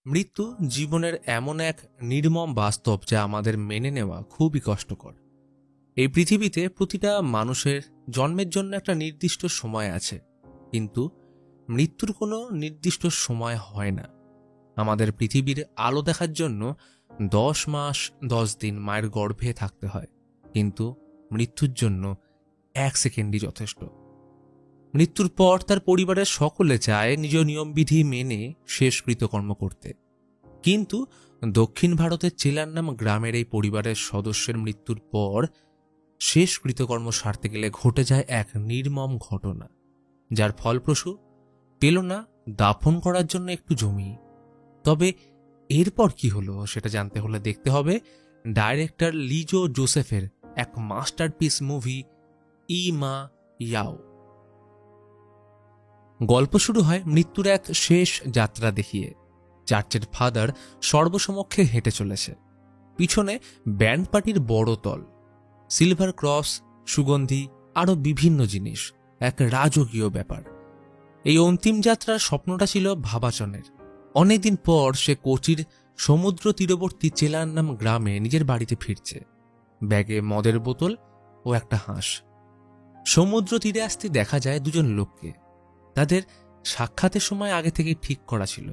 মৃত্যু জীবনের এমন এক নির্মম বাস্তব যা আমাদের মেনে নেওয়া খুবই কষ্টকর। এই পৃথিবীতে প্রতিটা মানুষের জন্মের জন্য একটা নির্দিষ্ট সময় আছে, কিন্তু মৃত্যুর কোনো নির্দিষ্ট সময় হয় না। আমাদের পৃথিবীর আলো দেখার জন্য 10 মাস 10 দিন মায়ের গর্ভে থাকতে হয়, কিন্তু মৃত্যুর জন্য 1 সেকেন্ডই যথেষ্ট। মৃত্যুর পর তার পরিবারের সকলে চায় নিজ নিয়মবিধি মেনে শেষ কৃতকর্ম করতে, কিন্তু দক্ষিণ ভারতের চেলান্নাম গ্রামের এই পরিবারের সদস্যের মৃত্যুর পর শেষ কৃতকর্ম সারতে গেলে ঘটে যায় এক নির্মম ঘটনা, যার ফলপ্রসূ পেল না দাফন করার জন্য একটু জমি। তবে এরপর কি হলো সেটা জানতে হলে দেখতে হবে ডাইরেক্টর লিজো জোসেফের এক মাস্টারপিস মুভি ই মা ইয়াও। গল্প শুরু হয় মৃত্যুর এক শেষ যাত্রা দেখিয়ে। চার্চের ফাদার সর্বসমক্ষে হেঁটে চলেছে, পিছনে ব্যান্ড পার্টির বড় দল, সিলভার ক্রস, সুগন্ধি, আরও বিভিন্ন জিনিস, এক রাজকীয় ব্যাপার। এই অন্তিম যাত্রার স্বপ্নটা ছিল ভাবাচনের। অনেকদিন পর সে কোচির সমুদ্র তীরবর্তী চেলান্নাম গ্রামে নিজের বাড়িতে ফিরছে, ব্যাগে মদের বোতল ও একটা হাঁস। সমুদ্র তীরে আসতে দেখা যায় দুজন লোককে। তাদের সাক্ষাতের সময় আগে থেকে ঠিক করা ছিল।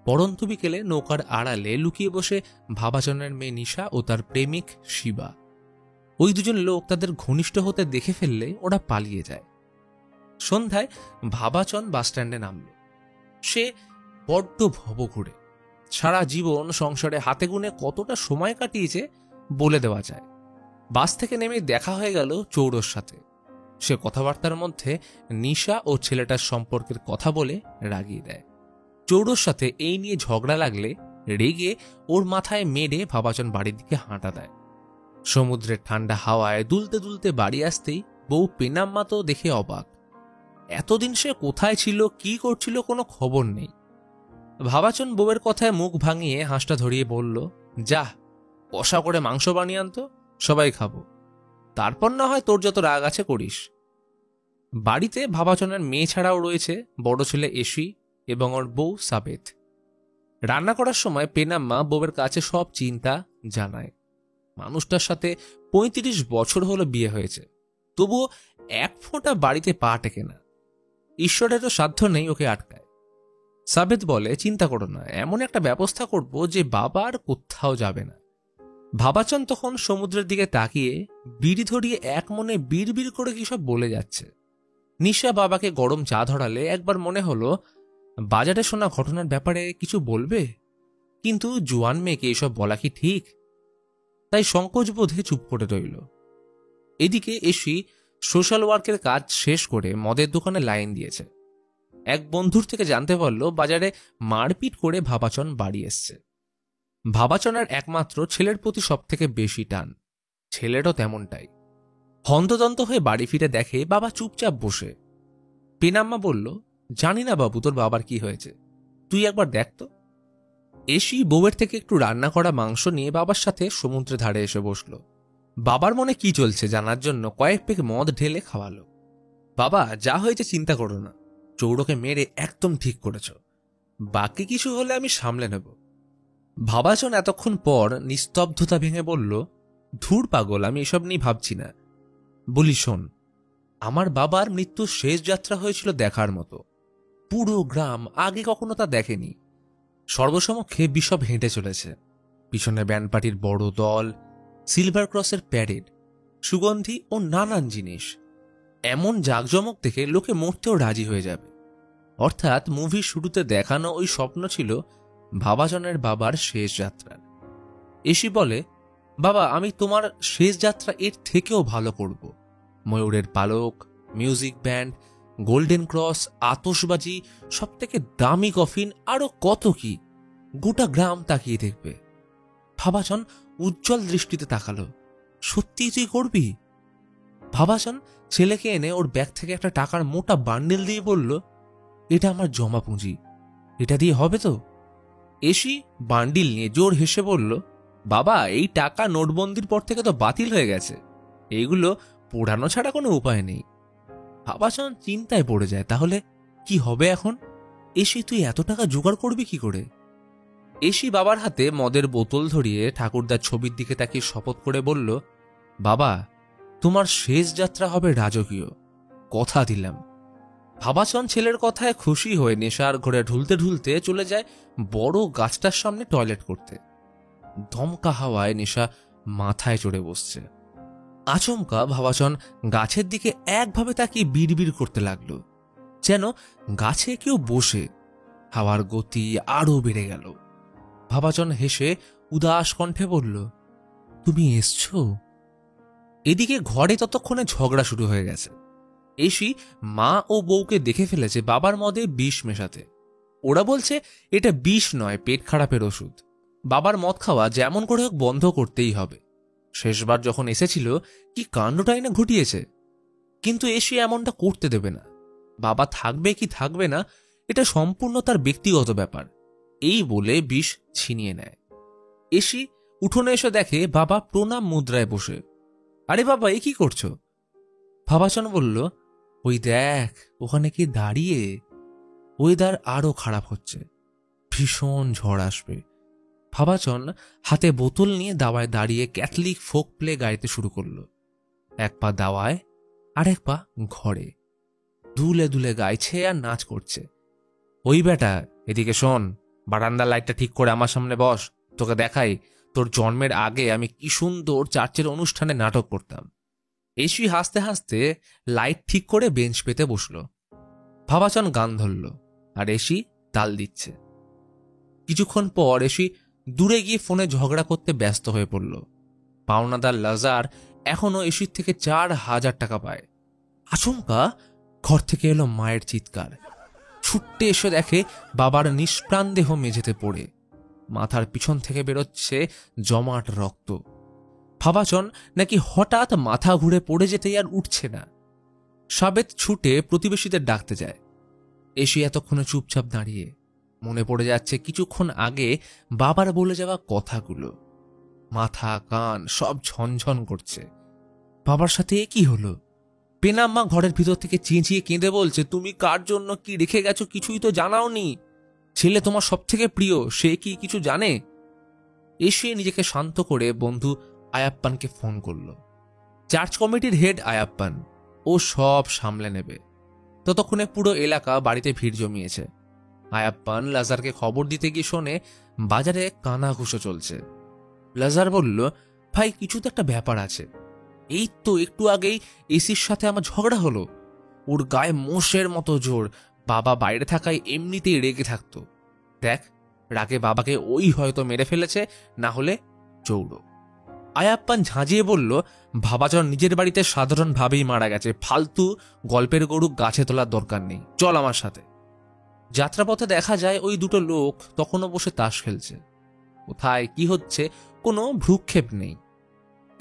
পরন্তু বিকেলে নৌকার আড়ালে লুকিয়ে বসে ভাবাচনের মেয়ে নিশা ও তার প্রেমিক শিবা। ওই দুজন লোক তাদের ঘনিষ্ঠ হতে দেখে ফেললে ওরা পালিয়ে যায়। সন্ধ্যায় ভাবাচন বাসস্ট্যান্ডে নামল। সে বড্ড ভবঘুরে। সারা জীবন সংসারে হাতে গুনে কতটা সময় কাটিয়েছে বলে দেওয়া যায়। বাস থেকে নেমে দেখা হয়ে গেল চৌড়োর সাথে। সে কথাবার্তার মধ্যে নিশা ও ছেলেটার সম্পর্কের কথা বলে রাগিয়ে দেয়। চৌড়োর সাথে এই নিয়ে ঝগড়া লাগলে রেগে ওর মাথায় মেরে ভাবাচন বাড়ির দিকে হাঁটা দেয়। সমুদ্রের ঠান্ডা হাওয়ায় দুলতে দুলতে বাড়ি আসতেই বউ পেনাম্মা তো দেখে অবাক। এতদিন সে কোথায় ছিল, কি করছিল, কোনো খবর নেই। ভাবাচন বউয়ের কথায় মুখ ভাঙিয়ে হাঁসটা ধরিয়ে বলল, যা কষা করে মাংস বানিয়ে আনতো, সবাই খাবো, তারপর না হয় তোর যত রাগ আছে করিস। বাড়িতে ভাবাচনের মেয়ে ছাড়াও রয়েছে বড় ছেলে এশি এবং ওর বউ সাবেত। রান্না করার সময় পেনাম্মা বউয়ের কাছে সব চিন্তা জানায়। মানুষটার সাথে 35 বছর হলো বিয়ে হয়েছে, তবুও এক ফোঁটা বাড়িতে পা টেকে না। ঈশ্বরেরও সাধ্য নেই ওকে আটকায়। সাবেত বলে, চিন্তা করো না, এমন একটা ব্যবস্থা করব যে বাবা আর কোথাও যাবে না। ভাবাচন তখন সমুদ্রের দিকে তাকিয়ে বিড়ি ধরিয়ে এক মনে বিড় করে কি সব বলে যাচ্ছে। নিশা বাবাকে গরম চা ধরালে একবার মনে হলো বাজারে শোনা ঘটনার ব্যাপারে কিছু বলবে, কিন্তু জোয়ান মেয়েকে এসব বলা কি ঠিক? তাই সংকোচ বোধে চুপ করে রইল। এদিকে এসি সোশ্যাল ওয়ার্কের কাজ শেষ করে মদের দোকানে লাইন দিয়েছে। এক বন্ধুর থেকে জানতে পারল বাজারে মারপিট করে ভাবাচন বাড়ি এসছে। ভাবাচনের একমাত্র ছেলের প্রতি সব থেকে বেশি টান, ছেলেরও তেমনটাই। হন্তদন্ত হয়ে বাড়ি ফিরে দেখে বাবা চুপচাপ বসে। পেনাম্মা বলল, জানি না বাবু তোর বাবার কি হয়েছে, তুই একবার দেখ তো। এসি বউয়ের থেকে একটু রান্না করা মাংস নিয়ে বাবার সাথে সমুদ্রের ধারে এসে বসল। বাবার মনে কি চলছে জানার জন্য কয়েক পেক মদ ঢেলে খাওয়ালো। বাবা, যা হয়েছে চিন্তা করো না, চৌড়োকে মেরে একদম ঠিক করেছ, বাকি কিছু হলে আমি সামলে নেব। ভাবাচন এতক্ষণ পর নিস্তব্ধতা ভেঙে বলল, ধুর পাগল, আমি এসব নিয়ে ভাবছি না। বলি শোন, আমার বাবার মৃত্যুর শেষ যাত্রা হয়েছিল দেখার মতো। পুরো গ্রাম আগে কখনো তা দেখেনি। সর্বসমক্ষে বিশপ হেঁটে চলেছে, পিছনে ব্যান্ড পার্টির বড় দল, সিলভার ক্রসের প্যারেড, সুগন্ধি ও নানান জিনিস। এমন জাঁকজমক দেখে লোকে মরতেও রাজি হয়ে যাবে। অর্থাৎ মুভির শুরুতে দেখানো ওই স্বপ্ন ছিল ভাবাচনের বাবার শেষ যাত্রার। এসি বলে, বাবা, আমি তোমার শেষ যাত্রা এর থেকেও ভালো করব। ময়ূরের পালক, মিউজিক ব্যান্ড, গোল্ডেন ক্রস, আতশবাজি, সব থেকে দামি কফিন, আরো কত কি, গোটা গ্রাম তাকিয়ে দেখবে। ভাবাচন উজ্জ্বল দৃষ্টিতে তাকালো, সত্যিই তুই করবি? ভাবাচন ছেলেকে এনে ওর ব্যাগ থেকে একটা টাকার মোটা বান্ডিল দিয়ে বলল, এটা আমার জমা পুঁজি, এটা দিয়ে হবে তো? এসি বান্ডিল নিয়ে জোর হেসে বলল, বাবা, এই টাকা নোটবন্দির পর থেকে তো বাতিল হয়ে গেছে, এইগুলো পোড়ানো ছাড়া কোনো উপায় নেই। ভাবাচন চিন্তায় পড়ে যায়, তাহলে কি হবে এখন? এসে তুই এত টাকা জোগাড় করবি কি করে? এসি বাবার হাতে মদের বোতল ধরিয়ে ঠাকুরদার ছবির দিকে তাকিয়ে শপথ করে বলল, বাবা, তোমার শেষ যাত্রা হবে রাজকীয়, কথা দিলাম। ভাবাচন ছেলের কথায় খুশি হয়ে নেশার ঘরে ঢুলতে ঢুলতে চলে যায় বড় গাছটার সামনে টয়লেট করতে। দমকা হাওয়ায় নেশা মাথায় চড়ে বসছে। আচমকা ভাবাচন গাছের দিকে একভাবে তাকিয়ে বিড়বিড় করতে লাগলো, যেন গাছে কেউ বসে। হাওয়ার গতি আরো বেড়ে গেল। ভাবাচন হেসে উদাস কণ্ঠে বলল, তুমি এসছো? এদিকে ঘরে ততক্ষণে ঝগড়া শুরু হয়ে গেছে। এসি মা ও বউকে দেখে ফেলেছে বাবার মদে বিষ মেশাতে। ওরা বলছে এটা বিষ নয়, পেট খারাপের ওষুধ। বাবার মদ খাওয়া যেমন করে হোক বন্ধ করতেই হবে। শেষবার যখন এসেছিল কি কাণ্ডটাই না ঘটিয়েছে। কিন্তু এসি এমনটা করতে দেবে না। বাবা থাকবে কি থাকবে না এটা সম্পূর্ণ তার ব্যক্তিগত ব্যাপার, এই বলে বিষ ছিনিয়ে নেয়। এসি উঠোনে এসে দেখে বাবা প্রণাম মুদ্রায় বসে। আরে বাবা, এ কি করছো? ভাবাচন বলল, ওই দেখ ওখানে কি দাঁড়িয়ে। ওয়েদার আরো খারাপ হচ্ছে, ভীষণ ঝড় আসবে। ভাবাচন হাতে বোতল নিয়ে দাওয়ায় দাঁড়িয়ে ক্যাথলিক ফোক প্লে গাইতে শুরু করলো। এক পা দাওয়ায় আর এক পা ঘরে, দুলে দুলে গাইছে আর নাচ করছে। ওই বেটা, এদিকে শোন, বারান্দার লাইটটা ঠিক করে আমার সামনে বস, তোকে দেখাই তোর জন্মের আগে আমি কি সুন্দর চার্চের অনুষ্ঠানে নাটক করতাম। এসি হাসতে হাসতে লাইট ঠিক করে বেঞ্চ পেতে বসল। ভাবাচন গান ধরল আর এসি তাল দিচ্ছে। কিছুক্ষণ পর এসি দূরে গিয়ে ফোনে ঝগড়া করতে ব্যস্ত হয়ে পড়ল। পাওনাদার লাজার এখনো এসির থেকে 4,000 টাকা পায়। আচমকা ঘর থেকে এলো মায়ের চিৎকার। ছুট্টে এসে দেখে বাবার নিষ্প্রাণ দেহ মেঝেতে পড়ে, মাথার পিছন থেকে বেরোচ্ছে জমাট রক্ত। ভাবাচন নাকি হঠাৎ মাথা ঘুরে পড়ে যেতেই আর উঠছে না। সাবেত ছুটে প্রতিবেশীদের ডাকতে যায়। এসে এতক্ষণে চুপচাপ দাঁড়িয়ে মনে পড়ে যাচ্ছে কিছুক্ষণ আগে বাবার বলে যাওয়া কথাগুলো। মাথা কান সব ঝনঝন করছে। বাবার সাথে এ কি হলো? পেনাম্মা ঘরের ভিতর থেকে চেঁচিয়ে কেঁদে বলছে, তুমি কার জন্য কি রেখে গেছো কিছুই তো জানাওনি। ছেলে তোমার সব থেকে প্রিয়, সে কি কিছু জানে? এসে নিজেকে শান্ত করে বন্ধু আয়াপ্পানকে ফোন করল। চার্চ কমিটির হেড আয়াপ্পান, ও সব সামলে নেবে। ততক্ষণে পুরো এলাকা বাড়িতে ভিড় জমিয়েছে। আয়াপ্পান লাজারকে খবর দিতে গিয়ে শোনে বাজারে কানাঘুষো চলছে। লাজার বলল, ভাই কিছু তো একটা ব্যাপার আছে। এই তো একটু আগেই এসির সাথে আমার ঝগড়া হলো। ওর গায়ে মোষের মতো জোর। বাবা বাইরে থাকায় এমনিতেই রেগে থাকতো। দেখ, রাগে বাবাকে ওই হয়তো মেরে ফেলেছে, না হলে চৌড়ো। আয়াপ্পান ঝাঁঝিয়ে বলল, ভাবাচন নিজের বাড়িতে সাধারণভাবেই মারা গেছে, ফালতু গল্পের গরু গাছে তোলার দরকার নেই, চল আমার সাথে। যাত্রাপথে দেখা যায় ওই দুটো লোক তখনও বসে তাস খেলছে। কোথায় কি হচ্ছে কোনো ভ্রুক্ষেপ নেই।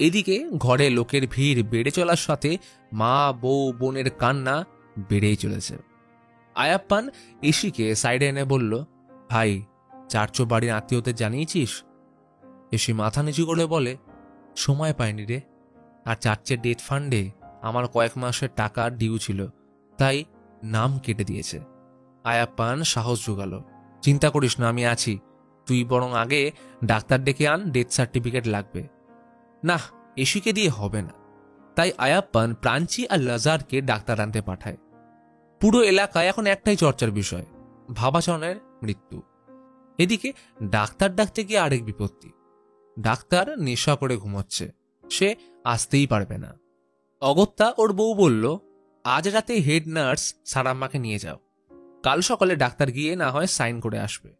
এদিকে ঘরে লোকের ভিড় বেড়ে চলার সাথে মা বউ বোনের কান্না বেড়েই চলেছে। আয়াপ্পান এসিকে সাইডে এনে বলল, ভাই, চারচো বাড়ির আত্মীয়দের জানিয়েছিস? এসি মাথা নিচু করে বলে, সময় পাইনি রে। আর চার্চের ডেট ফান্ডে আমার কয়েক মাসের টাকা ডিউ ছিল, তাই নাম কেটে দিয়েছে। আয়াপ্পান সাহস জোগালো, চিন্তা করিস না, আমি আছি। তুই বরং আগে ডাক্তার ডেকে আন, ডেথ সার্টিফিকেট লাগবে। না, এসিকে দিয়ে হবে না। তাই আয়াপ্পান প্রাঞ্চি আর লাজারকে ডাক্তার আনতে পাঠায়। পুরো এলাকায় এখন একটাই চর্চার বিষয়, ভাবাচনের মৃত্যু। এদিকে ডাক্তার ডাকতে গিয়ে আরেক বিপত্তি। ডাক্তার নেশা করে ঘুমোচ্ছে, সে আসতেই পারবে না। অগত্যা ওর বউ বলল, আজ রাতে হেড নার্স সারাম্মাকে নিয়ে যাও, কাল সকালে ডাক্তার গিয়ে না হয় সাইন করে আসবে।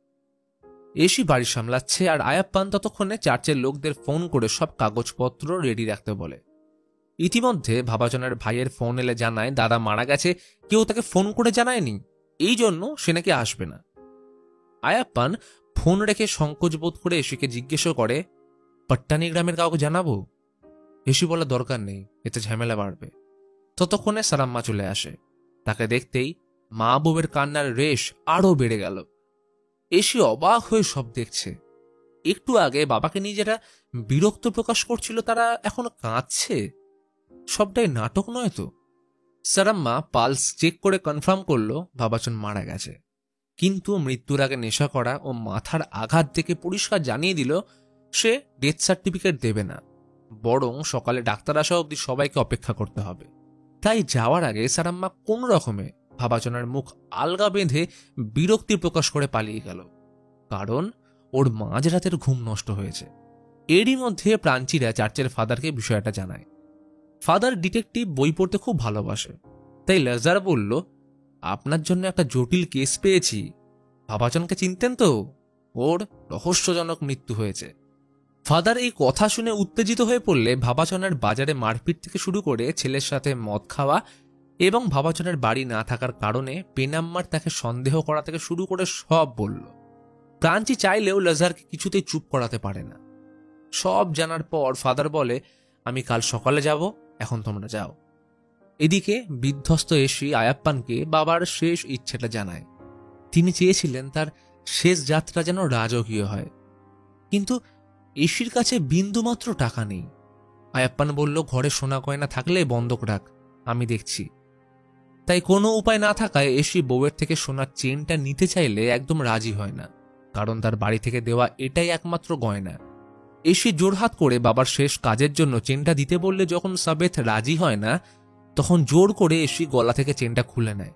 এসি বাড়ি সামলাচ্ছে আর আয়াপ্পান ততক্ষণে চার্চের লোকদের ফোন করে সব কাগজপত্র রেডি রাখতে বলে। ইতিমধ্যে ভাবাচনের ভাইয়ের ফোন এলে জানায় দাদা মারা গেছে, কেউ তাকে ফোন করে জানায়নি, এই জন্য সে নাকি আসবে না। আয়াপ্পান ফোন রেখে সংকোচ বোধ করে এসিকে জিজ্ঞেসও করে, পট্টানি গ্রামের কাউকে জানাবো? এসি বলা দরকার নেই, এতে ঝামেলা বাড়বে। ততক্ষণে সারাম্মা চলে আসে। তাকে দেখতেই মা বউয়ের কান্নার রেশ আরো বেড়ে গেল। এসি অবাক হয়ে সব দেখছে। একটু আগে বাবাকে নিয়ে যেটা বিরক্ত প্রকাশ করছিল তারা এখনো কাঁদছে। সবটাই নাটক নয় তো? সারাম্মা পালস চেক করে কনফার্ম করলো ভাবাচন মারা গেছে। কিন্তু মৃত্যুর আগে নেশা করা ও মাথার আঘাত থেকে পরিষ্কার জানিয়ে দিল সে ডেথ সার্টিফিকেট দেবে না, বরং সকালে ডাক্তার আসা অবধি সবাইকে অপেক্ষা করতে হবে। তাই যাওয়ার আগে সারাম্মা কোন রকমে ভাবাচনের মুখ আলগা বেঁধে বিরক্তি প্রকাশ করে পালিয়ে গেল, কারণ ওর মাঝরাতের ঘুম নষ্ট হয়েছে। এরই মধ্যে প্রাঞ্চিরা চার্চের ফাদারকে বিষয়টা জানায়। ফাদার ডিটেকটিভ বই পড়তে খুব ভালোবাসে, তাই লেজার বলল, আপনার জন্য একটা জটিল কেস পেয়েছি। ভাবাচনকে চিনতেন তো? ওর রহস্যজনক মৃত্যু হয়েছে। ফাদার এই কথা শুনে উত্তেজিত হয়ে পড়লে ভাবাচনের বাজারে মারপিট থেকে শুরু করে ছেলের সাথে মদ খাওয়া এবং ভাবাচনের বাড়ি না থাকার কারণে পেনাম্মার তাকে সন্দেহ করা থেকে শুরু করে সব বলল। প্রাঞ্চি চাইলেও লেজারকে কিছুতেই চুপ করাতে পারে না। সব জানার পর ফাদার বলে, আমি কাল সকালে যাব, এখন তোমরা যাও। এদিকে বিধ্বস্ত এসি আয়াপ্পানকে বাবার শেষ ইচ্ছেটা জানায়। তিনি চেয়েছিলেন তার শেষ যাত্রা যেন রাজকীয় হয়, কিন্তু এসির কাছে বিন্দুমাত্র টাকা নেই। আয়াপ্পান বলল, ঘরে সোনা গয়না থাকলে বন্ধক রাখ, আমি দেখছি। তাই কোনো উপায় না থাকায় এসি বউয়ের থেকে সোনার চেনটা নিতে চাইলে একদম রাজি হয় না, কারণ তার বাড়ি থেকে দেওয়া এটাই একমাত্র গয়না। এসি জোরহাত করে বাবার শেষ কাজের জন্য চেনটা দিতে বললে যখন সাবেথ রাজি হয় না, তখন জোর করে এসি গলা থেকে চেনটা খুলে নেয়।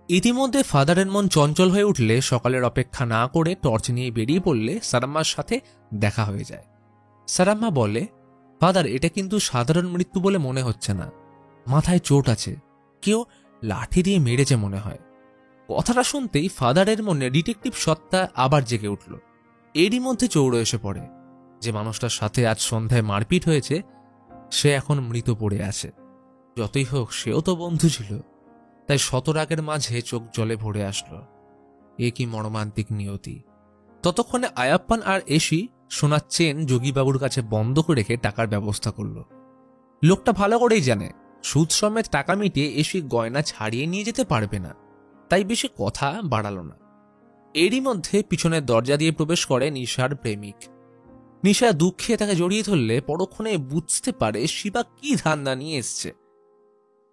ইতিমধ্যে ফাদারের মন চঞ্চল হয়ে উঠলে সকালের অপেক্ষা না করে টর্চ নিয়ে বেরিয়ে পড়লে সারাম্মার সাথে দেখা হয়ে যায়। সারাম্মা বলে, ফাদার, এটা কিন্তু সাধারণ মৃত্যু বলে মনে হচ্ছে না, মাথায় চোট আছে, কেউ লাঠি দিয়ে মেরেছে মনে হয়। কথাটা শুনতেই ফাদারের মনে ডিটেকটিভ সত্তা আবার জেগে উঠল। এরই মধ্যে চৌড়ো এসে পড়ে। যে মানুষটার সাথে আজ সন্ধ্যায় মারপিট হয়েছে সে এখন মৃত পড়ে আছে। যতই হোক সেও তো বন্ধু ছিল, তাই শতরাগের মাঝে চোখ জলে ভরে আসলো। এ কি মর্মান্তিক নিয়তি। ততক্ষণে আয়াপ্পান আর এসি সোনার চেন যোগীবাবুর কাছে বন্ধক রেখে টাকার ব্যবস্থা করল। লোকটা ভালো করেই জানে সুদ সমেত টাকা মিটিয়ে এসি গয়না ছাড়িয়ে নিয়ে যেতে পারবে না, তাই বেশি কথা বাড়াল না। এরই মধ্যে পিছনের দরজা দিয়ে প্রবেশ করে নিশার প্রেমিক। নিশা দুঃখে তাকে জড়িয়ে ধরলে পরক্ষণে বুঝতে পারে শিবা কি ধান্দা নিয়ে এসছে।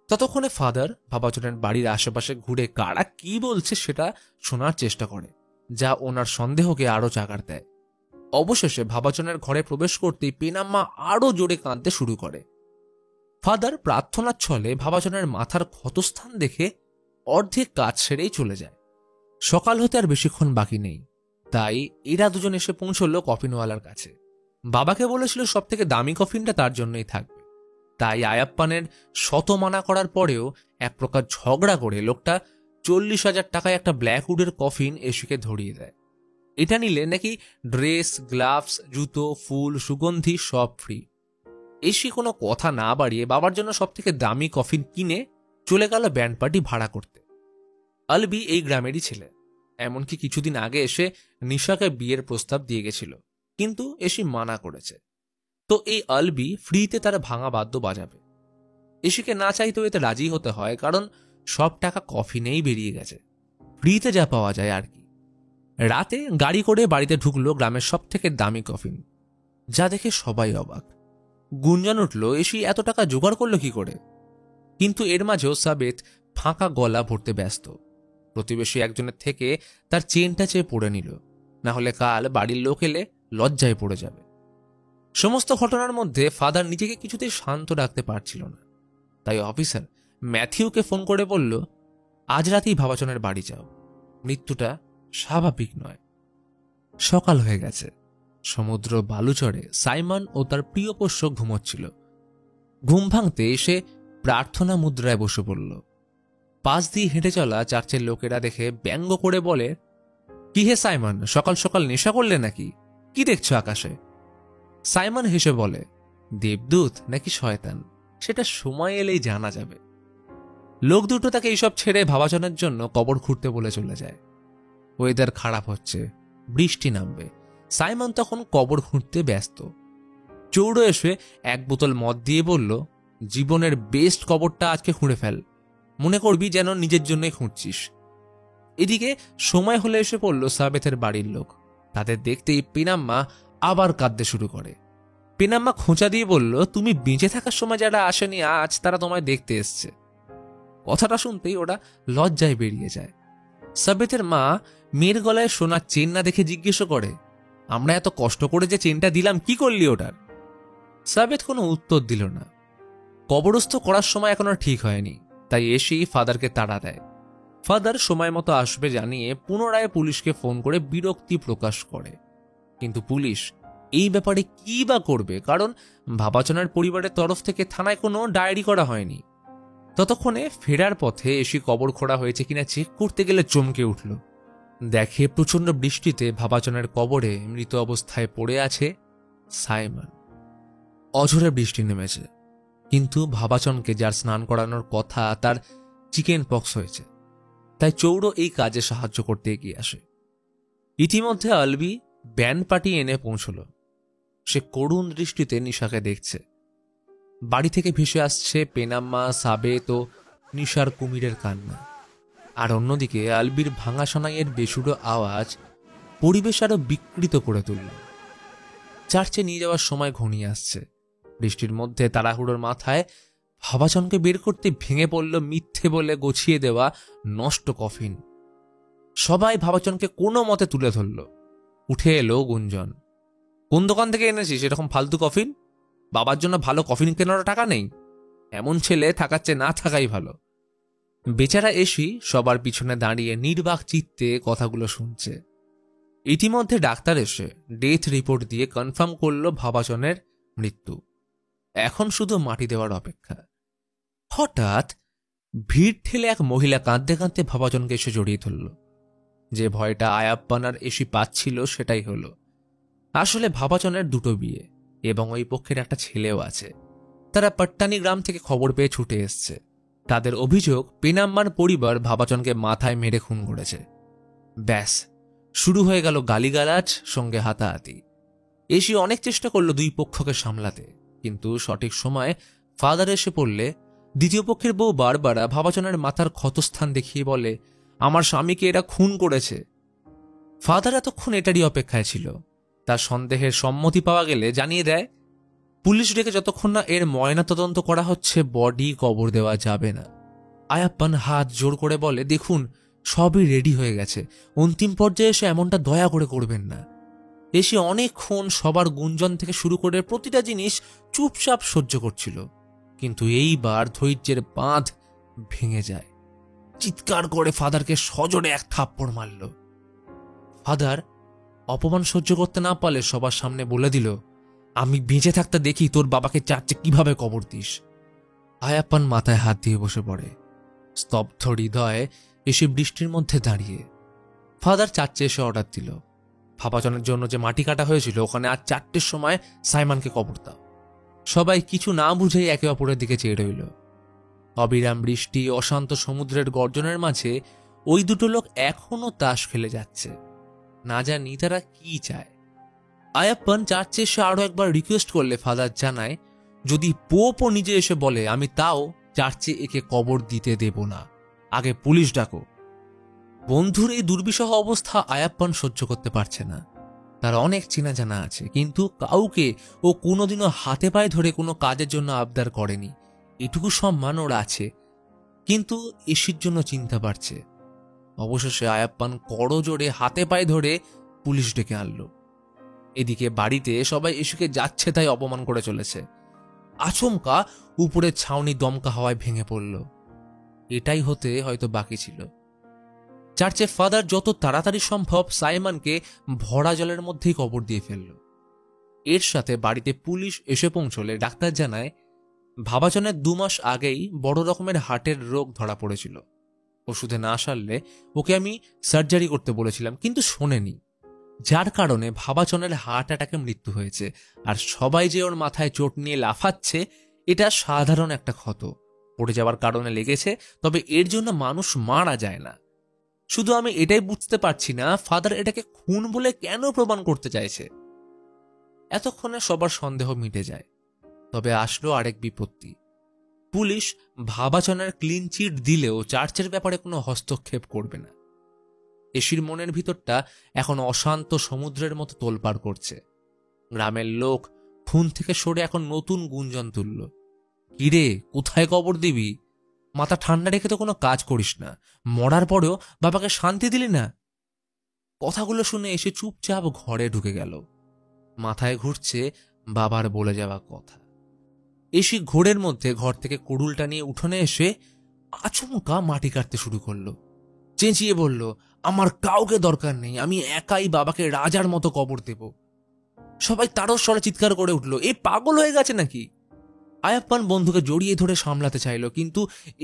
ততক্ষণে ফাদার ভাবাচনের বাড়ির আশেপাশে ঘুরে কারা কি বলছে সেটা শোনার চেষ্টা করে, যা ওনার সন্দেহকে আরো জাগার দেয়। অবশেষে ভাবাচনের ঘরে প্রবেশ করতেই পেনাম্মা আরো জোরে কাঁদতে শুরু করে। ফাদার প্রার্থনার ছলে ভাবাচনের মাথার ক্ষতস্থান দেখে অর্ধেক কাজ সেরেই চলে যায়। সকাল হতে আর বেশিক্ষণ বাকি নেই, তাই এরা দুজন এসে পৌঁছল কফিনওয়ালার কাছে। বাবাকে বলেছিল সব থেকে দামি কফিনটা তার জন্যই থাকবে। তাই আয়াপ্পানের শত মানা করার পরেও এক প্রকার ঝগড়া করে লোকটা 40,000 টাকায় একটা ব্ল্যাকউডের কফিন এসিকে ধরিয়ে দেয়। এটা নিলে নাকি ড্রেস, গ্লাভস, জুতো, ফুল, সুগন্ধি সব ফ্রি। এসি কোনো কথা না বাড়িয়ে বাবার জন্য সব থেকে দামি কফিন কিনে চলে গেল ব্যান্ড পার্টি ভাড়া করতে। আলবি এই গ্রামেরই ছেলে, এমনকি কিছুদিন আগে এসে নিশাকে বিয়ের প্রস্তাব দিয়ে গেছিল, কিন্তু এসি মানা করেছে। তো এই আলবি ফ্রিতে তার ভাঙা বাদ্য বাজাবে। এসিকে না চাইতেও এতে রাজি হতে হয়, কারণ সব টাকা কফিনেই বেরিয়ে গেছে, ফ্রিতে যা পাওয়া যায় আর কি। রাতে গাড়ি করে বাড়িতে ঢুকলো গ্রামের সব থেকে দামি কফিন, যা দেখে সবাই অবাক। গুঞ্জন উঠল এসি এত টাকা জোগাড় করলো কি করে। কিন্তু এর মাঝেও সাবেত ফাঁকা গলা ভরতে ব্যস্ত। প্রতিবেশী একজনের থেকে তার চেনটা চেয়ে পড়ে নিল, না হলে কাল বাড়ির লোক এলে লজ্জায় পড়ে যাবে। সমস্ত ঘটনার মধ্যে ফাদার নিজেকে কিছুতেই শান্ত রাখতে পারছিল না, তাই অফিসার ম্যাথিউকে ফোন করে বলল, আজ রাতেই ভাবাচনের বাড়ি যাও, মৃত্যুটা স্বাভাবিক নয়। সকাল হয়ে গেছে। সমুদ্র বালুচরে সাইমন ও তার প্রিয় পোষ্য ঘুমোচ্ছিল। ঘুম ভাঙতে এসে প্রার্থনা মুদ্রায় বসে পড়ল। পাশ দিয়ে হেঁটে চলা চার্চের লোকেরা দেখে ব্যঙ্গ করে বলে, কি হে সাইমন, সকাল সকাল নেশা করলে নাকি? কি দেখছো আকাশে? সাইমন হেসে বলে, দেবদূত নাকি শয়তান সেটা সময় এলেই জানা যাবে। লোক দুটো তাকে এইসব ছেড়ে ভাবাচনের জন্য কবর খুঁড়তে বলে চলে যায়। ওয়েদার খারাপ হচ্ছে, বৃষ্টি নামবে। সাইমন তখন কবর খুঁড়তে ব্যস্ত। চৌড়ো এসে এক বোতল মদ দিয়ে বলল, জীবনের বেস্ট কবরটা আজকে খুঁড়ে ফেল, মনে করবি যেন নিজের জন্যই খুঁড়ছিস। এদিকে সময় হলে এসে পড়ল সাবেথের বাড়ির লোক। তাদের দেখতেই পেনাম্মা আবার কাঁদতে শুরু করে। পেনাম্মা খোঁচা দিয়ে বলল, তুমি বেঁচে থাকার সময় যারা আসেনি আজ তারা তোমায় দেখতে এসছে। কথাটা শুনতেই ওরা লজ্জায় বেরিয়ে যায়। সাবেতের মা মেয়ের গলায় সোনার চেন না দেখে জিজ্ঞেস করে, আমরা এত কষ্ট করে যে চেনটা দিলাম কি করলি ওটার? সাবেত কোনো উত্তর দিল না। কবরস্থ করার সময় এখনো ঠিক হয়নি, তাই এসেই ফাদারকে তাড়া দেয়। ফাদার সময় মতো আসবে জানিয়ে পুনরায় পুলিশকে ফোন করে বিরক্তি প্রকাশ করে, কিন্তু পুলিশ এই ব্যাপারে কি বা করবে, কারণ ভাবাচনার পরিবারের তরফ থেকে থানায় কোনো ডায়েরি করা হয়নি। ততক্ষণে ফেরার পথে এসে কবর খোঁড়া হয়েছে কিনা চেক করতে গেলে চমকে উঠল। দেখে প্রচণ্ড বৃষ্টিতে ভাবাচনের কবরে মৃত অবস্থায় পড়ে আছে সাইমন। অঝোরে বৃষ্টি নেমেছে, কিন্তু ভাবাচনকে যার স্নান করানোর কথা তার চিকেন পক্স হয়েছে, তাই চৌড়ো এই কাজে সাহায্য করতে এগিয়ে আসে। ইতিমধ্যে আলবি ব্যান্ড পার্টি এনে পৌঁছল। সে করুণ দৃষ্টিতে নিশাকে দেখছে। বাড়ি থেকে ভেসে আসছে পেনাম্মা, সাবেত ও নিশার কুমিরের কান্না। আর অন্যদিকে আলবির ভাঙা সানাইয়ের বেসুরো আওয়াজ পরিবেশ আরো বিকৃত করে তুলল। চার্চে নিয়ে যাওয়ার সময় ঘনিয়ে আসছে। বৃষ্টির মধ্যে তাড়াহুড়োর মাথায় ভাবাচনকে বের করতে ভেঙে পড়ল মিথ্যে বলে গুছিয়ে দেওয়া নষ্ট কফিন। সবাই ভাবাচনকে কোনো মতে তুলে ধরল। উঠে এলো গুঞ্জন, কোন দোকান থেকে এনেছিস এরকম ফালতু কফিন? বাবার জন্য ভালো কফিন কেনার টাকা নেই? এমন ছেলে থাকার চেয়ে না থাকাই ভালো। বেচারা এসি সবার পিছনে দাঁড়িয়ে নির্বাক চিত্তে কথাগুলো শুনছে। ইতিমধ্যে ডাক্তার এসে ডেথ রিপোর্ট দিয়ে কনফার্ম করল ভাবাচনের মৃত্যু। এখন শুধু মাটি দেওয়ার অপেক্ষা। হঠাৎ ভিড় ঠেলে এক মহিলা কাঁদতে কাঁদতে ভাবাচনকে এসে জড়িয়ে ধরল। যে ভয়টা আয়াপ্পান আর এসি পাচ্ছিল সেটাই হলো। আসলে ভাবাচনের দুটো বিয়ে এবং ওই পক্ষের একটা ছেলেও আছে। তারা পট্টানি গ্রাম থেকে খবর পেয়ে ছুটে এসছে। তাদের অভিযোগ পেনাম্মার পরিবার ভাবাচনকে মাথায় মেরে খুন করেছে। ব্যাস, শুরু হয়ে গেল গালিগালাজ, সঙ্গে হাতাহাতি। এসি অনেক চেষ্টা করলো দুই পক্ষকে সামলাতে, কিন্তু সঠিক সময় ফাদার এসে পড়লে দ্বিতীয় পক্ষের বউ বারবারা ভাবাচনের মাথার ক্ষতস্থান দেখিয়ে বলে, আমার স্বামীকে এরা খুন করেছে। ফাদার এতক্ষণ এটারই অপেক্ষায় ছিল। তার সন্দেহের সম্মতি পাওয়া গেলে জানিয়ে দেয়, পুলিশ ডেকে যতক্ষণ না এর ময়না তদন্ত করা হচ্ছে বডি কবর দেওয়া যাবে না। আয়াপ্পান হাত জোর করে বলে, দেখুন সবই রেডি হয়ে গেছে, অন্তিম পর্যায়ে এসে এমনটা দয়া করে করবেন না। এসে অনেকক্ষণ সবার গুঞ্জন থেকে শুরু করে প্রতিটা জিনিস চুপচাপ সহ্য করছিল, কিন্তু এইবার ধৈর্যের বাঁধ ভেঙে যায়। চিৎকার করে ফাদারকে সজোরে এক থাপ্পড় মারল। ফাদার অপমান সহ্য করতে না পারলে সবার সামনে বলে দিল, আমি বেঁচে থাকতে দেখি তোর বাবাকে চার্চে কিভাবে কবর দিস। আয়াপ্পান মাথায় হাত দিয়ে বসে পড়ে, স্তব্ধ হৃদয়ে এসে বৃষ্টির মধ্যে দাঁড়িয়ে। ফাদার চার্চে এসে অর্ডার দিল, ভাবাচনের জন্য যে মাটি কাটা হয়েছিল ওখানে আজ 4টের সময় সাইমনকে কবর দাও। সবাই কিছু না বুঝেই একে অপরের দিকে চেয়ে রইল। অবিরাম বৃষ্টি, অশান্ত সমুদ্রের গর্জনের মাঝে ওই দুটো লোক এখনো তাস খেলে যাচ্ছে। না জানি তারা কি চায়। আয়াপ্পান চার্চে এসে আরো একবার রিকোয়েস্ট করলে ফাদার জানায়, যদি পোপও নিজে এসে বলে আমি তাও চার্চে একে কবর দিতে দেব না, আগে পুলিশ ডাকো। বন্ধুর এই দুর্বিষহ অবস্থা আয়াপ্পান সহ্য করতে পারছে না। তার অনেক চেনা জানা আছে, কিন্তু কাউকে ও কোনোদিনও হাতে পায়ে ধরে কোনো কাজের জন্য আবদার করেনি। এটুকু সম্মান ওর আছে, কিন্তু এসির জন্য চিন্তা বাড়ছে। অবশেষে আয়াপ্পান করজোড়ে হাতে পায়ে ধরে পুলিশ ডেকে আনলো। এদিকে বাড়িতে সবাই এসুকে যাচ্ছে তাই অপমান করে চলেছে। আচমকা উপরের ছাউনি দমকা হাওয়ায় ভেঙে পড়ল। এটাই হতে হয়তো বাকি ছিল। চার্চে ফাদার যত তাড়াতাড়ি সম্ভব সাইমনকে ভরা জলের মধ্যেই কবর দিয়ে ফেলল। এর সাথে বাড়িতে পুলিশ এসে পৌঁছলে ডাক্তার জানায়, ভাবাচনের 2 মাস আগেই বড় রকমের হার্টের রোগ ধরা পড়েছিল। ওষুধে না সারলে ওকে আমি সার্জারি করতে বলেছিলাম, কিন্তু শোনেনি, যার কারণে ভাবাচনের হার্ট অ্যাটাকে মৃত্যু হয়েছে। আর সবাই যে ওর মাথায় চোট নিয়ে লাফাচ্ছে, এটা সাধারণ একটা ক্ষত, পড়ে যাওয়ার কারণে লেগেছে, তবে এর জন্য মানুষ মারা যায় না। শুধু আমি এটাই বুঝতে পারছি না ফাদার এটাকে খুন বলে কেন প্রমাণ করতে চাইছে। এতক্ষণে সবার সন্দেহ মিটে যায়, তবে আসলো আরেক বিপত্তি। পুলিশ ভাবাচনের ক্লিন চিট দিলেও চার্চের ব্যাপারে কোনো হস্তক্ষেপ করবে না। এসির মনের ভিতরটা এখন অশান্ত সমুদ্রের মতো তোলপাড় করছে। গ্রামের লোক খুন থেকে সরে এখন নতুন গুঞ্জন তুলল, কিরে কোথায় কবর দিবি? মাথা ঠান্ডা রেখে তো কোনো কাজ করিস না, মরার পরেও বাবাকে শান্তি দিলি না। কথাগুলো শুনে এসে চুপচাপ ঘরে ঢুকে গেল। মাথায় ঘুরছে বাবার বলে যাওয়া কথা। এসে ঘোরের মধ্যে ঘর থেকে কুড়ুলটা নিয়ে উঠোনে এসে আচমকা মাটি কাটতে শুরু করলো। চেঁচিয়ে বলল, আমার কাউকে দরকার নেই, আমি একাই বাবাকে রাজার মতো কবর দেব। সবাই তারও স্বরে চিৎকার করে উঠল, এ পাগল হয়ে গেছে নাকি? আয়াপ্পান বন্ধুকে জড়িয়ে ধরে সামলাতে চাইল, কিন্তু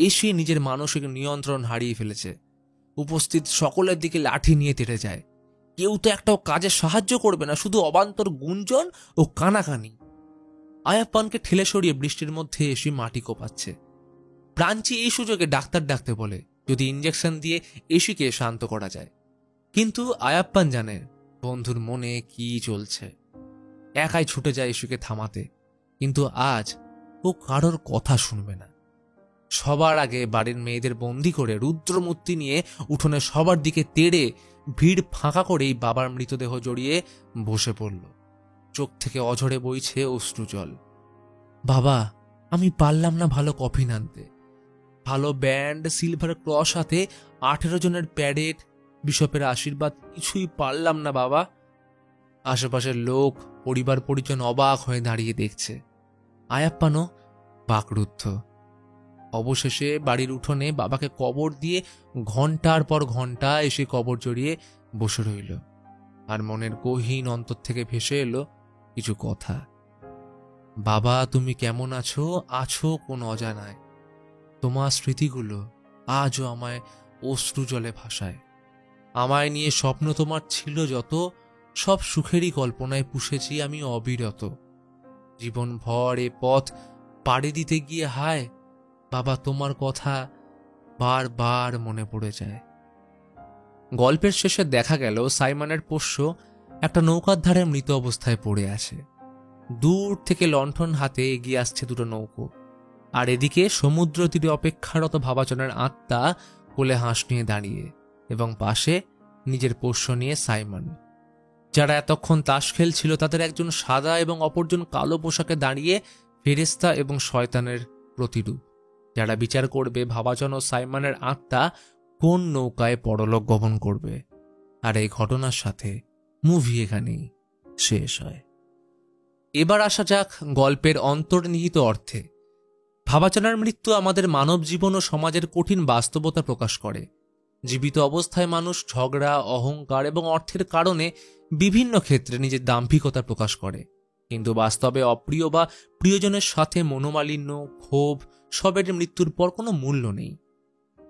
এসে নিজের মানসিক নিয়ন্ত্রণ হারিয়ে ফেলেছে। উপস্থিত সকলের দিকে লাঠি নিয়ে তেড়ে যায়। কেউ তো একটাও কাজে সাহায্য করবে না, শুধু অবান্তর গুঞ্জন ও কানাকানি। আয়াপ্পানকে ঠেলে সরিয়ে বৃষ্টির মধ্যে এসে মাটি কোপাচ্ছে। প্রাঞ্চি এই সুযোগে ডাক্তার ডাকতে বলে, যদি ইঞ্জেকশন দিয়ে এসিকে শান্ত করা যায়। কিন্তু আয়াপ্পান জানে বন্ধুর মনে কি চলছে। একাই ছুটে যায় এসিকে থামাতে, কিন্তু আজ ও কারোর কথা শুনবে না। সবার আগে বাড়ির মেয়েদের বন্দি করে রুদ্রমূর্তি নিয়ে উঠোনে সবার দিকে তেড়ে ভিড় ফাঁকা করেই বাবার মৃতদেহ জড়িয়ে বসে পড়ল। চোখ থেকে অঝরে বইছে অশ্রুজল। বাবা, আমি পারলাম না ভালো কফিন আনতে, ভালো ব্যান্ড, সিলভার ক্রস হাতে 18 জনের প্যারেড, বিশপের আশীর্বাদ, কিছুই পারলাম না বাবা। আশেপাশের লোক, পরিবার পরিজন অবাক হয়ে দাঁড়িয়ে দেখছে। আয়াপ্পানও বাকরুদ্ধ। অবশেষে বাড়ির উঠোনে বাবাকে কবর দিয়ে ঘন্টার পর ঘন্টা এসে কবর জড়িয়ে বসে রইল। আর মনের গহীন অন্তর থেকে ভেসে এলো কিছু কথা। বাবা, তুমি কেমন আছো? আছো কোন অজানায়। তোমার স্মৃতিগুলো আজও আমায় অশ্রু জলে ভাসায়। আমায় নিয়ে স্বপ্ন তোমার ছিল যত, সব সুখেরই কল্পনায় পুষেছি আমি অবিরত। জীবন ভর এ পথ পাড়ি দিতে গিয়ে হায় বাবা, তোমার কথা বারবার মনে পড়ে যায়। গল্পের শেষে দেখা গেল সাইমনের পোষ্য একটা নৌকার ধারে মৃত অবস্থায় পড়ে আছে। দূর থেকে লণ্ঠন হাতে এগিয়ে আসছে দুটো নৌকো, আর এদিকে সমুদ্র তীরে অপেক্ষারত ভাবাচনের আত্মা কোলে হাঁস নিয়ে দাঁড়িয়ে, এবং পাশে নিজের পোষ্য নিয়ে সাইমন। যারা এতক্ষণ তাস খেলছিল তাদের একজন সাদা এবং অপরজন কালো পোশাকে দাঁড়িয়ে ফেরেশতা এবং শয়তানের প্রতিরূপ, যারা বিচার করবে ভাবাচন ও সাইমনের আত্মা কোন নৌকায় পরলোক গমন করবে। আর এই ঘটনার সাথে মুভি এখানেই শেষ হয়। এবার আসা যাক গল্পের অন্তর্নিহিত অর্থে। ভাবাচনার মৃত্যু আমাদের মানব জীবন ও সমাজের কঠিন বাস্তবতা প্রকাশ করে। জীবিত অবস্থায় মানুষ ঝগড়া, অহংকার এবং অর্থের কারণে বিভিন্ন ক্ষেত্রে নিজের দাম্ভিকতা প্রকাশ করে, কিন্তু বাস্তবে অপ্রিয় বা প্রিয়জনের সাথে মনোমালিন্য, ক্ষোভ সবের মৃত্যুর পর কোনো মূল্য নেই।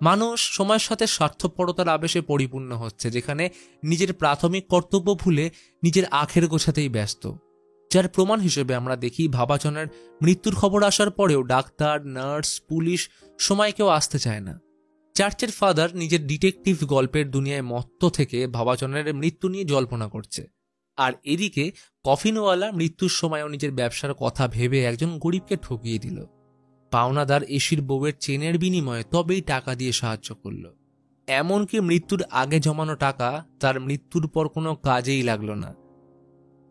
মানুষ সময়ের সাথে স্বার্থপরতার আবেশে পরিপূর্ণ হচ্ছে, যেখানে নিজের প্রাথমিক কর্তব্য ভুলে নিজের আখের গোছাতেই ব্যস্ত। যার প্রমাণ হিসেবে আমরা দেখি ভাবাচনের মৃত্যুর খবর আসার পরেও ডাক্তার, নার্স, পুলিশ সময় কেউ আসতে চায় না। চার্চের ফাদার নিজের ডিটেকটিভ গল্পের দুনিয়ায় মত্ত থেকে ভাবাচনের মৃত্যু নিয়ে জল্পনা করছে, আর এদিকে কফিনওয়ালা মৃত্যুর সময়ও নিজের ব্যবসার কথা ভেবে একজন গরিবকে ঠকিয়ে দিল। পাওনাদার এসির বউয়ের চেনের বিনিময়ে তবেই টাকা দিয়ে সাহায্য করল। এমনকি মৃত্যুর আগে জমানো টাকা তার মৃত্যুর পর কোনো কাজেই লাগলো না।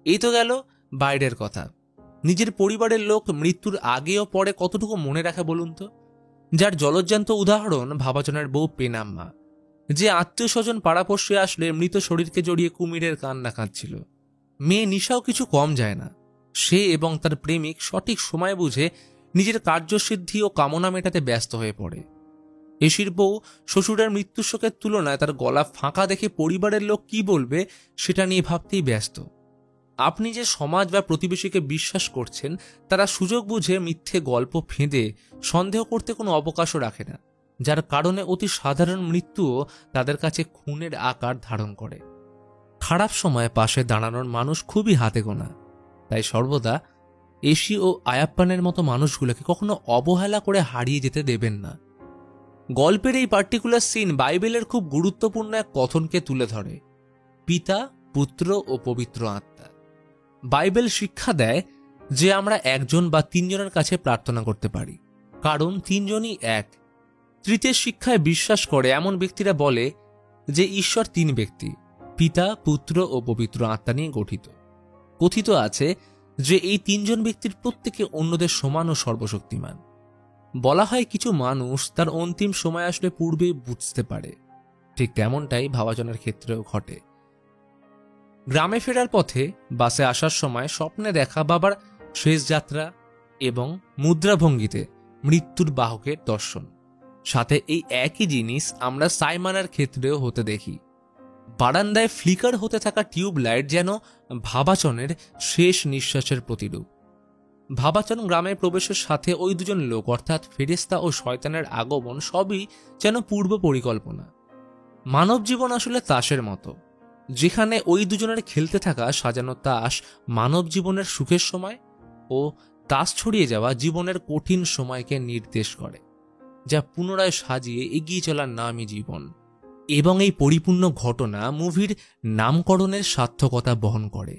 এই তো গেল বাইরের কথা। নিজের পরিবারের লোক মৃত্যুর আগে ও পরে কতটুকু মনে রাখে বলুন তো? যার জলজ্জান্ত উদাহরণ ভাবাচনের বউ পেনাম্মা, যে আত্মীয় স্বজন পাড়াপড়শি আসলে মৃত শরীরকে জড়িয়ে কুমিরের কান্না কাঁদছিল। মেয়ে নিশাও কিছু কম যায় না। সে এবং তার প্রেমিক সঠিক সময় বুঝে নিজের কার্যসিদ্ধি ও কামনা মেটাতে ব্যস্ত হয়ে পড়ে। এসির বউ শ্বশুরের মৃত্যু শোকের তুলনায় তার গলা ফাঁকা দেখে পরিবারের লোক কি বলবে সেটা নিয়ে ভাবতেই ব্যস্ত। আপনি যে সমাজ বা প্রতিবেশীকে বিশ্বাস করছেন, তারা সুযোগ বুঝে মিথ্যে গল্প ফেঁদে সন্দেহ করতে কোনো অবকাশও রাখে না, যার কারণে অতি সাধারণ মৃত্যুও তাদের কাছে খুনের আকার ধারণ করে। খারাপ সময়ে পাশে দাঁড়ানোর মানুষ খুবই হাতে গোনা, তাই সর্বদা এসি ও আয়াপ্পানের মতো মানুষগুলোকে কখনো অবহেলা করে হারিয়ে যেতে দেবেন না। গল্পের এই পার্টিকুলার সিন বাইবেলের খুব গুরুত্বপূর্ণ এক কথনকে তুলে ধরে, পিতা, পুত্র ও পবিত্র আত্মা। বাইবেল শিক্ষা দেয় যে আমরা একজন বা তিনজনের কাছে প্রার্থনা করতে পারি, কারণ তিনজনই এক। তৃতীয় শিক্ষায় বিশ্বাস করে এমন ব্যক্তিরা বলে যে ঈশ্বর তিন ব্যক্তি, পিতা, পুত্র ও পবিত্র আত্মা নিয়ে গঠিত। কথিত আছে যে এই তিনজন ব্যক্তির প্রত্যেকে অন্যদের সমান ও সর্বশক্তিমান। বলা হয় কিছু মানুষ তার অন্তিম সময় আসলে পূর্বেই বুঝতে পারে। ঠিক তেমনটাই ভাবাচনের ক্ষেত্রেও ঘটে। গ্রামে ফেরার পথে বাসে আসার সময় স্বপ্নে দেখা বাবার শেষ যাত্রা এবং মুদ্রাভঙ্গিতে মৃত্যুর বাহকের দর্শন। সাথে এই একই জিনিস আমরা সাইমানার ক্ষেত্রেও হতে দেখি। বারান্দায় ফ্লিকার হতে থাকা টিউবলাইট যেন ভাবাচনের শেষ নিঃশ্বাসের প্রতিরূপ। ভাবাচন গ্রামে প্রবেশের সাথে ওই দুজন লোক অর্থাৎ ফেরেশতা ও শয়তানের আগমন সবই যেন পূর্ব পরিকল্পনা। মানব জীবন আসলে তাসের মতো, যেখানে ওই দুজনের খেলতে থাকা সাজানো তাস মানব জীবনের সুখের সময় ও তাস ছড়িয়ে যাওয়া জীবনের কঠিন সময়কে নির্দেশ করে, যা পুনরায় সাজিয়ে এগিয়ে চলার নামই জীবন। এবং এই পরিপূর্ণ ঘটনা মুভির নামকরণের সার্থকতা বহন করে,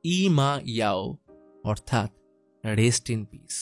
ই মা ইয়াও, অর্থাৎ রেস্ট ইন পিস।